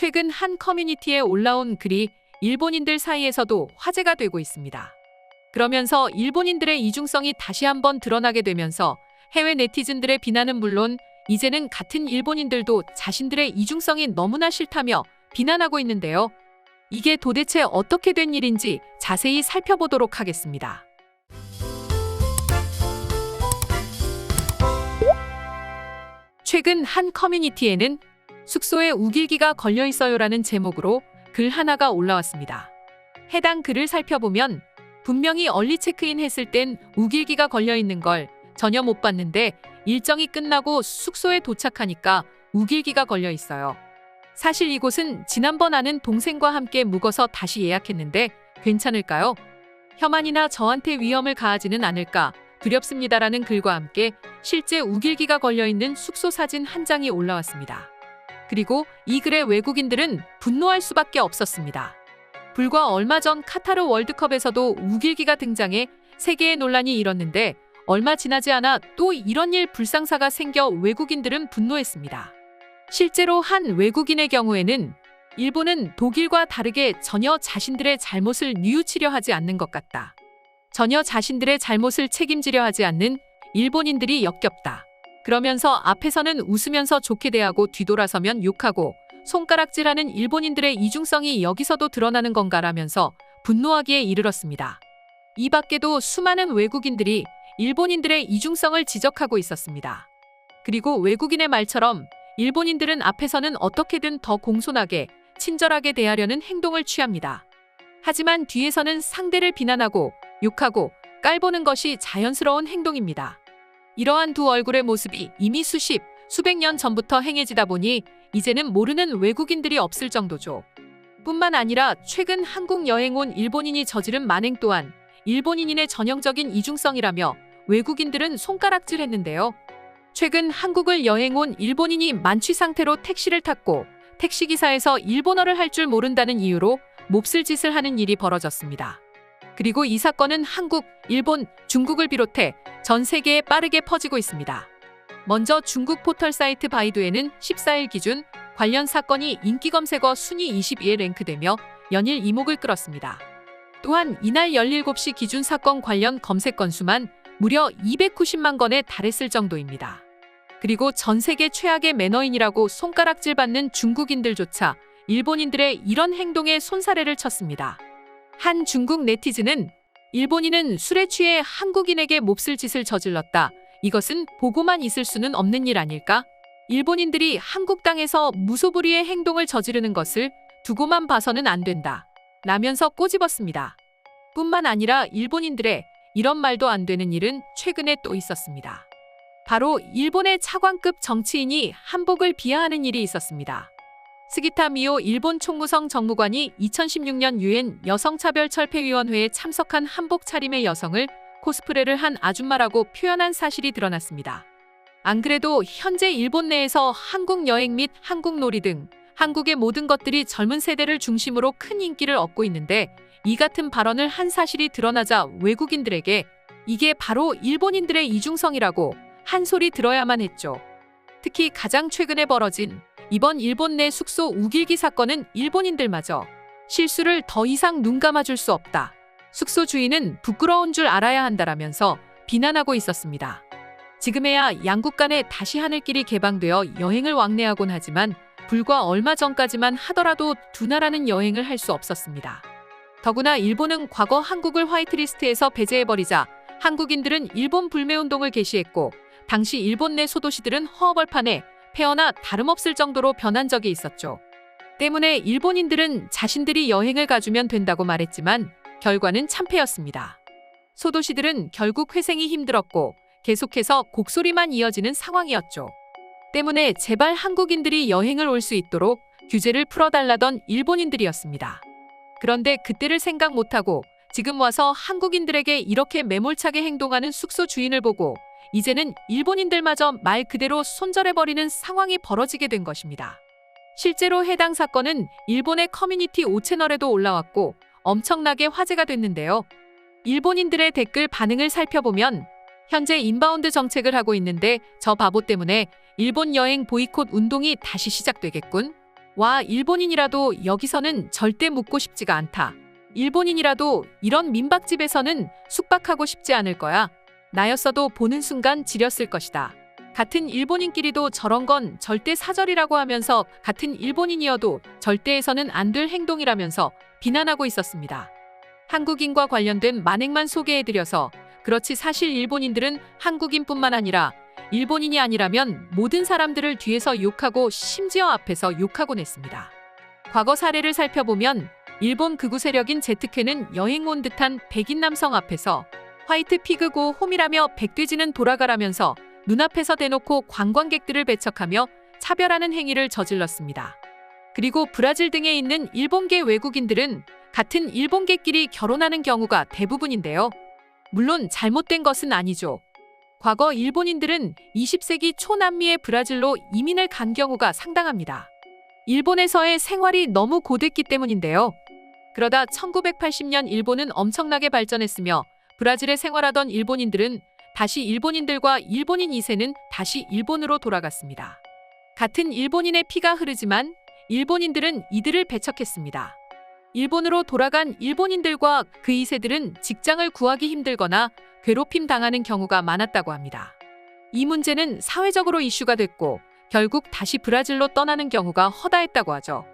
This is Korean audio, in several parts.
최근 한 커뮤니티에 올라온 글이 일본인들 사이에서도 화제가 되고 있습니다. 그러면서 일본인들의 이중성이 다시 한번 드러나게 되면서 해외 네티즌들의 비난은 물론 이제는 같은 일본인들도 자신들의 이중성이 너무나 싫다며 비난하고 있는데요. 이게 도대체 어떻게 된 일인지 자세히 살펴보도록 하겠습니다. 최근 한 커뮤니티에는 숙소에 우길기가 걸려 있어요라는 제목으로 글 하나가 올라왔습니다. 해당 글을 살펴보면 분명히 얼리 체크인 했을 땐 우길기가 걸려 있는 걸 전혀 못 봤는데 일정이 끝나고 숙소에 도착하니까 우길기가 걸려 있어요. 사실 이곳은 지난번 아는 동생과 함께 묵어서 다시 예약했는데 괜찮을까요? 혐한이나 저한테 위험을 가하지는 않을까 두렵습니다라는 글과 함께 실제 우길기가 걸려있는 숙소 사진 한 장이 올라왔습니다. 그리고 이 글에 외국인들은 분노할 수밖에 없었습니다. 불과 얼마 전 카타르 월드컵에서도 우길기가 등장해 세계의 논란이 일었는데 얼마 지나지 않아 또 이런 일 불상사가 생겨 외국인들은 분노했습니다. 실제로 한 외국인의 경우에는 일본은 독일과 다르게 전혀 자신들의 잘못을 뉘우치려 하지 않는 것 같다. 전혀 자신들의 잘못을 책임지려 하지 않는 일본인들이 역겹다. 그러면서 앞에서는 웃으면서 좋게 대하고 뒤돌아서면 욕하고 손가락질하는 일본인들의 이중성이 여기서도 드러나는 건가라면서 분노하기에 이르렀습니다. 이 밖에도 수많은 외국인들이 일본인들의 이중성을 지적하고 있었습니다. 그리고 외국인의 말처럼 일본인들은 앞에서는 어떻게든 더 공손하게, 친절하게 대하려는 행동을 취합니다. 하지만 뒤에서는 상대를 비난하고 욕하고 깔보는 것이 자연스러운 행동입니다. 이러한 두 얼굴의 모습이 이미 수백 년 전부터 행해지다 보니 이제는 모르는 외국인들이 없을 정도죠. 뿐만 아니라 최근 한국 여행 온 일본인이 저지른 만행 또한 일본인의 전형적인 이중성이라며 외국인들은 손가락질했는데요. 최근 한국을 여행 온 일본인이 만취 상태로 택시를 탔고 택시기사에서 일본어를 할 줄 모른다는 이유로 몹쓸 짓을 하는 일이 벌어졌습니다. 그리고 이 사건은 한국, 일본, 중국을 비롯해 전 세계에 빠르게 퍼지고 있습니다. 먼저 중국 포털 사이트 바이두에는 14일 기준 관련 사건이 인기 검색어 순위 20위에 랭크되며 연일 이목을 끌었습니다. 또한 이날 17시 기준 사건 관련 검색 건수만 무려 290만 건에 달했을 정도입니다. 그리고 전 세계 최악의 매너인이라고 손가락질 받는 중국인들조차 일본인들의 이런 행동에 손사래를 쳤습니다. 한 중국 네티즌은 일본인은 술에 취해 한국인에게 몹쓸 짓을 저질렀다. 이것은 보고만 있을 수는 없는 일 아닐까? 일본인들이 한국 땅에서 무소불위의 행동을 저지르는 것을 두고만 봐서는 안 된다. 라면서 꼬집었습니다. 뿐만 아니라 일본인들의 이런 말도 안 되는 일은 최근에 또 있었습니다. 바로 일본의 차관급 정치인이 한복을 비하하는 일이 있었습니다. 스기타 미오 일본 총무성 정무관이 2016년 유엔 여성차별철폐위원회에 참석한 한복 차림의 여성을 코스프레를 한 아줌마라고 표현한 사실이 드러났습니다. 안 그래도 현재 일본 내에서 한국 여행 및 한국 놀이 등 한국의 모든 것들이 젊은 세대를 중심으로 큰 인기를 얻고 있는데 이 같은 발언을 한 사실이 드러나자 외국인들에게 이게 바로 일본인들의 이중성이라고 한 소리 들어야만 했죠. 특히 가장 최근에 벌어진 이번 일본 내 숙소 우길기 사건은 일본인들마저 실수를 더 이상 눈 감아줄 수 없다. 숙소 주인은 부끄러운 줄 알아야 한다라면서 비난하고 있었습니다. 지금에야 양국 간에 다시 하늘길이 개방되어 여행을 왕래하곤 하지만 불과 얼마 전까지만 하더라도 두 나라는 여행을 할 수 없었습니다. 더구나 일본은 과거 한국을 화이트리스트에서 배제해버리자 한국인들은 일본 불매운동을 개시했고 당시 일본 내 소도시들은 허허벌판에 폐허나 다름없을 정도로 변한 적이 있었죠. 때문에 일본인들은 자신들이 여행을 가주면 된다고 말했지만 결과는 참패였습니다. 소도시들은 결국 회생이 힘들었고 계속해서 곡소리만 이어지는 상황이었죠. 때문에 제발 한국인들이 여행을 올 수 있도록 규제를 풀어달라던 일본인들이었습니다. 그런데 그때를 생각 못하고 지금 와서 한국인들에게 이렇게 매몰차게 행동하는 숙소 주인을 보고 이제는 일본인들마저 말 그대로 손절해버리는 상황이 벌어지게 된 것입니다. 실제로 해당 사건은 일본의 커뮤니티 5채널에도 올라왔고 엄청나게 화제가 됐는데요. 일본인들의 댓글 반응을 살펴보면 현재 인바운드 정책을 하고 있는데 저 바보 때문에 일본 여행 보이콧 운동이 다시 시작되겠군. 와, 일본인이라도 여기서는 절대 묵고 싶지가 않다. 일본인이라도 이런 민박집에서는 숙박하고 싶지 않을 거야. 나였어도 보는 순간 지렸을 것이다. 같은 일본인끼리도 저런 건 절대 사절이라고 하면서 같은 일본인이어도 절대해서는 안 될 행동이라면서 비난하고 있었습니다. 한국인과 관련된 만행만 소개해드려서 그렇지 사실 일본인들은 한국인뿐만 아니라 일본인이 아니라면 모든 사람들을 뒤에서 욕하고 심지어 앞에서 욕하곤 했습니다. 과거 사례를 살펴보면 일본 극우 세력인 제트케는 여행 온 듯한 백인 남성 앞에서 화이트 피그고 홈이라며 백돼지는 돌아가라면서 눈앞에서 대놓고 관광객들을 배척하며 차별하는 행위를 저질렀습니다. 그리고 브라질 등에 있는 일본계 외국인들은 같은 일본계끼리 결혼하는 경우가 대부분인데요. 물론 잘못된 것은 아니죠. 과거 일본인들은 20세기 초 남미의 브라질로 이민을 간 경우가 상당합니다. 일본에서의 생활이 너무 고됐기 때문인데요. 그러다 1980년 일본은 엄청나게 발전했으며 브라질에 생활하던 일본인들은 다시 일본인들과 일본인 2세는 다시 일본으로 돌아갔습니다. 같은 일본인의 피가 흐르지만 일본인들은 이들을 배척했습니다. 일본으로 돌아간 일본인들과 그 2세들은 직장을 구하기 힘들거나 괴롭힘 당하는 경우가 많았다고 합니다. 이 문제는 사회적으로 이슈가 됐고 결국 다시 브라질로 떠나는 경우가 허다했다고 하죠.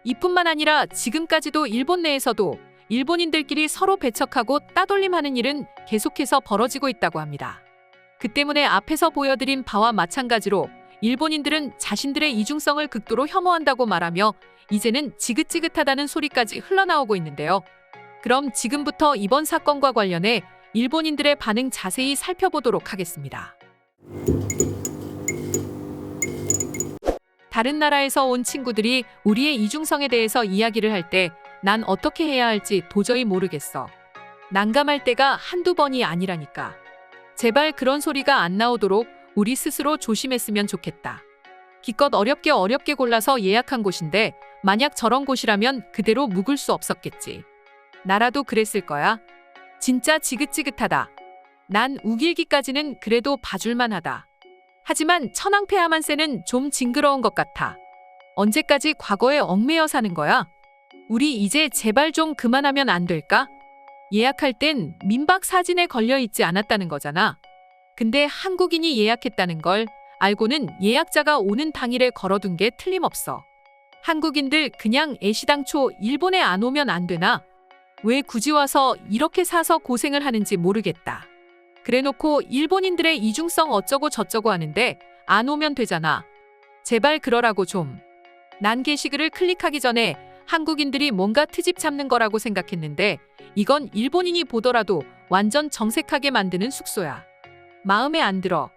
이뿐만 아니라 지금까지도 일본 내에서도 일본인들끼리 서로 배척하고 따돌림하는 일은 계속해서 벌어지고 있다고 합니다. 그 때문에 앞에서 보여드린 바와 마찬가지로 일본인들은 자신들의 이중성을 극도로 혐오한다고 말하며 이제는 지긋지긋하다는 소리까지 흘러나오고 있는데요. 그럼 지금부터 이번 사건과 관련해 일본인들의 반응 자세히 살펴보도록 하겠습니다. 다른 나라에서 온 친구들이 우리의 이중성에 대해서 이야기를 할 때 난 어떻게 해야 할지 도저히 모르겠어. 난감할 때가 한두 번이 아니라니까. 제발 그런 소리가 안 나오도록 우리 스스로 조심했으면 좋겠다. 기껏 어렵게 골라서 예약한 곳인데 만약 저런 곳이라면 그대로 묵을 수 없었겠지. 나라도 그랬을 거야. 진짜 지긋지긋하다. 난 우길기까지는 그래도 봐줄만 하다. 하지만 천황폐하만세는 좀 징그러운 것 같아. 언제까지 과거에 얽매여 사는 거야? 우리 이제 제발 좀 그만하면 안 될까? 예약할 땐 민박 사진에 걸려 있지 않았다는 거잖아. 근데 한국인이 예약했다는 걸 알고는 예약자가 오는 당일에 걸어둔 게 틀림없어. 한국인들 그냥 애시당초 일본에 안 오면 안 되나? 왜 굳이 와서 이렇게 사서 고생을 하는지 모르겠다. 그래놓고 일본인들의 이중성 어쩌고 저쩌고 하는데 안 오면 되잖아. 제발 그러라고 좀. 난 게시글을 클릭하기 전에 한국인들이 뭔가 트집 잡는 거라고 생각했는데 이건 일본인이 보더라도 완전 정색하게 만드는 숙소야. 마음에 안 들어.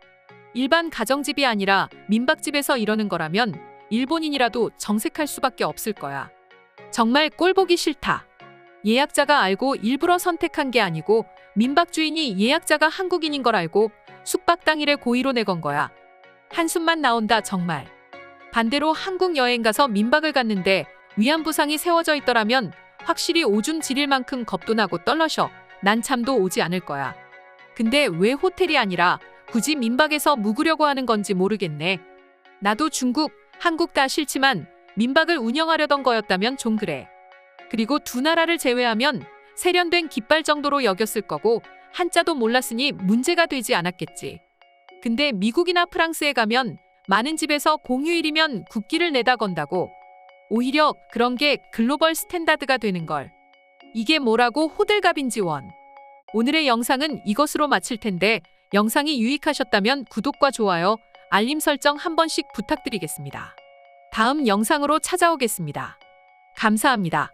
일반 가정집이 아니라 민박집에서 이러는 거라면 일본인이라도 정색할 수밖에 없을 거야. 정말 꼴보기 싫다. 예약자가 알고 일부러 선택한 게 아니고 민박 주인이 예약자가 한국인인 걸 알고 숙박 당일에 고의로 내건 거야. 한숨만 나온다 정말. 반대로 한국 여행 가서 민박을 갔는데 위안부상이 세워져 있더라면 확실히 오줌 지릴 만큼 겁도 나고 떨러셔. 난 참도 오지 않을 거야. 근데 왜 호텔이 아니라 굳이 민박에서 묵으려고 하는 건지 모르겠네. 나도 중국, 한국 다 싫지만 민박을 운영하려던 거였다면 좀 그래. 그리고 두 나라를 제외하면 세련된 깃발 정도로 여겼을 거고 한자도 몰랐으니 문제가 되지 않았겠지. 근데 미국이나 프랑스에 가면 많은 집에서 공휴일이면 국기를 내다 건다고. 오히려 그런 게 글로벌 스탠다드가 되는 걸. 이게 뭐라고 호들갑인지 원. 오늘의 영상은 이것으로 마칠 텐데 영상이 유익하셨다면 구독과 좋아요, 알림 설정 한 번씩 부탁드리겠습니다. 다음 영상으로 찾아오겠습니다. 감사합니다.